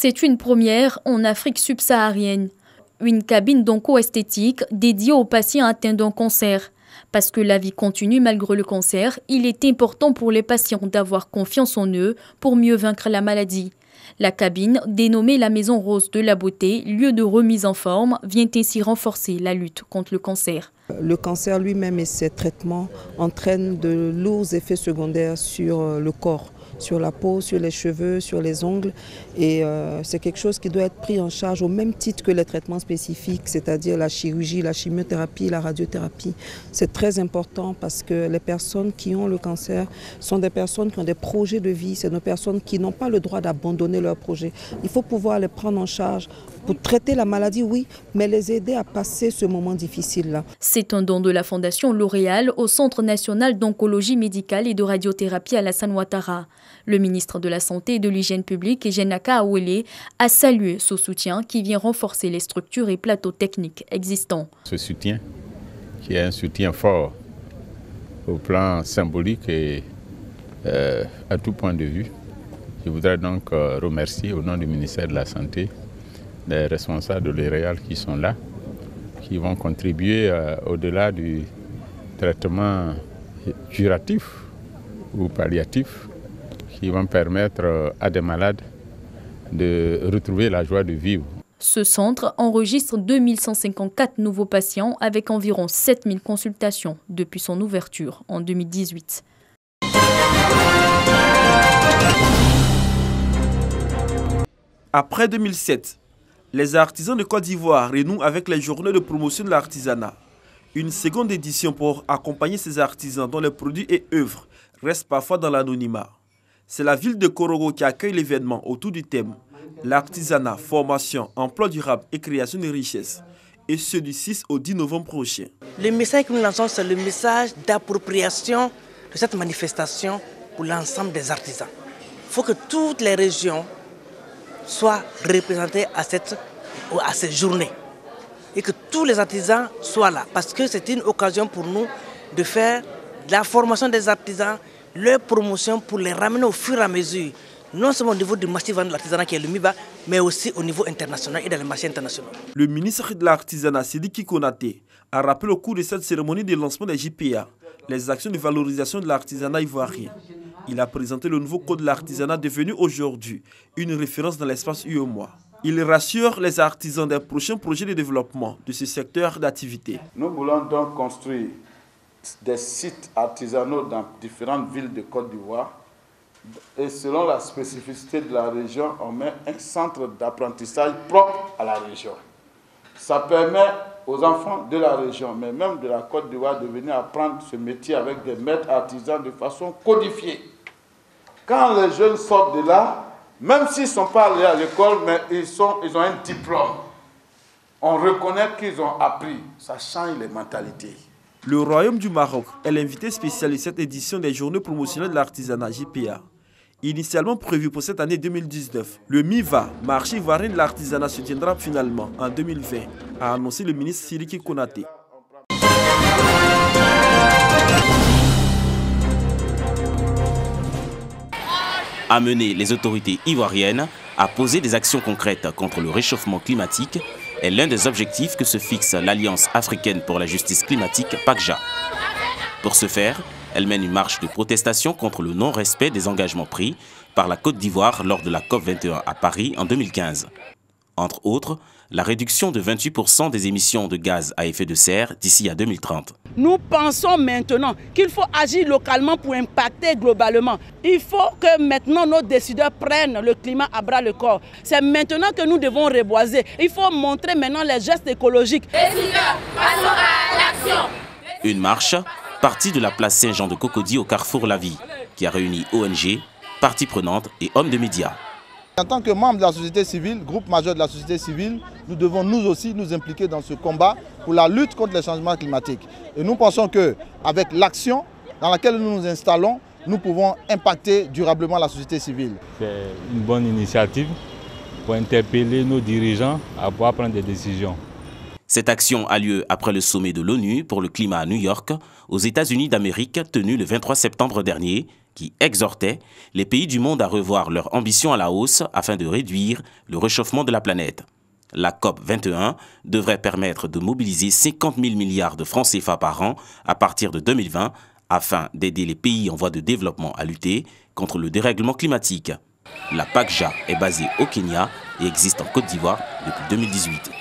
C'est une première en Afrique subsaharienne. Une cabine d'onco-esthétique dédiée aux patients atteints d'un cancer. Parce que la vie continue malgré le cancer, il est important pour les patients d'avoir confiance en eux pour mieux vaincre la maladie. La cabine, dénommée la Maison Rose de la Beauté, lieu de remise en forme, vient ainsi renforcer la lutte contre le cancer. Le cancer lui-même et ses traitements entraînent de lourds effets secondaires sur le corps, sur la peau, sur les cheveux, sur les ongles. Et c'est quelque chose qui doit être pris en charge au même titre que les traitements spécifiques, c'est-à-dire la chirurgie, la chimiothérapie, la radiothérapie. C'est très important parce que les personnes qui ont le cancer sont des personnes qui ont des projets de vie, c'est des personnes qui n'ont pas le droit d'abandonner leurs projets. Il faut pouvoir les prendre en charge pour traiter la maladie, oui, mais les aider à passer ce moment difficile-là. C'est un don de la Fondation L'Oréal au Centre national d'oncologie médicale et de radiothérapie Alassane Ouattara. Le ministre de la Santé et de l'Hygiène publique, Jenaka Awele, a salué ce soutien qui vient renforcer les structures et plateaux techniques existants. Ce soutien, qui est un soutien fort au plan symbolique et à tout point de vue, je voudrais donc remercier au nom du ministère de la Santé les responsables de L'Oréal qui sont là, qui vont contribuer au-delà du traitement curatif ou palliatif, qui vont permettre à des malades de retrouver la joie de vivre. Ce centre enregistre 2154 nouveaux patients avec environ 7000 consultations depuis son ouverture en 2018. Après 2007, les artisans de Côte d'Ivoire renouent avec les journées de promotion de l'artisanat. Une seconde édition pour accompagner ces artisans dont les produits et œuvres restent parfois dans l'anonymat. C'est la ville de Korogo qui accueille l'événement autour du thème « L'artisanat, formation, emploi durable et création de richesses » et ce du 6 au 10 novembre prochain. Le message que nous lançons, c'est le message d'appropriation de cette manifestation pour l'ensemble des artisans. Il faut que toutes les régions soient représentées à cette journée et que tous les artisans soient là parce que c'est une occasion pour nous de faire de la formation des artisans, leur promotion pour les ramener au fur et à mesure, non seulement au niveau du massif de l'artisanat qui est le MIBA, mais aussi au niveau international et dans les marchés internationaux. Le ministre de l'Artisanat, Sidiki Konaté, a rappelé au cours de cette cérémonie de lancement des JPA les actions de valorisation de l'artisanat ivoirien. Il a présenté le nouveau code de l'artisanat devenu aujourd'hui une référence dans l'espace UEMOA. Il rassure les artisans des prochains projets de développement de ce secteur d'activité. Nous voulons donc construire des sites artisanaux dans différentes villes de Côte d'Ivoire. Et selon la spécificité de la région, on met un centre d'apprentissage propre à la région. Ça permet aux enfants de la région, mais même de la Côte d'Ivoire, de venir apprendre ce métier avec des maîtres artisans de façon codifiée. Quand les jeunes sortent de là, même s'ils ne sont pas allés à l'école, mais ils ont un diplôme, on reconnaît qu'ils ont appris. Ça change les mentalités. Le Royaume du Maroc est l'invité spécial de cette édition des journées promotionnelles de l'artisanat JPA. Initialement prévu pour cette année 2019, le MIVA, marché ivoirien de l'artisanat, se tiendra finalement en 2020, a annoncé le ministre Sidiki Konaté. Amener les autorités ivoiriennes à poser des actions concrètes contre le réchauffement climatique est l'un des objectifs que se fixe l'Alliance africaine pour la justice climatique, PACJA. Pour ce faire, elle mène une marche de protestation contre le non-respect des engagements pris par la Côte d'Ivoire lors de la COP21 à Paris en 2015. Entre autres, la réduction de 28% des émissions de gaz à effet de serre d'ici à 2030. Nous pensons maintenant qu'il faut agir localement pour impacter globalement. Il faut que maintenant nos décideurs prennent le climat à bras le corps. C'est maintenant que nous devons reboiser. Il faut montrer maintenant les gestes écologiques. Décideurs, passons à l'action. Une marche partie de la place Saint-Jean de Cocody au Carrefour La Vie, qui a réuni ONG, parties prenantes et hommes de médias. En tant que membre de la société civile, groupe majeur de la société civile, nous devons nous aussi nous impliquer dans ce combat pour la lutte contre les changements climatiques. Et nous pensons qu'avec l'action dans laquelle nous nous installons, nous pouvons impacter durablement la société civile. C'est une bonne initiative pour interpeller nos dirigeants à pouvoir prendre des décisions. Cette action a lieu après le sommet de l'ONU pour le climat à New York, aux États-Unis d'Amérique, tenu le 23 septembre dernier, qui exhortait les pays du monde à revoir leur ambition à la hausse afin de réduire le réchauffement de la planète. La COP 21 devrait permettre de mobiliser 50 000 milliards de francs CFA par an à partir de 2020 afin d'aider les pays en voie de développement à lutter contre le dérèglement climatique. La PACJA est basée au Kenya et existe en Côte d'Ivoire depuis 2018.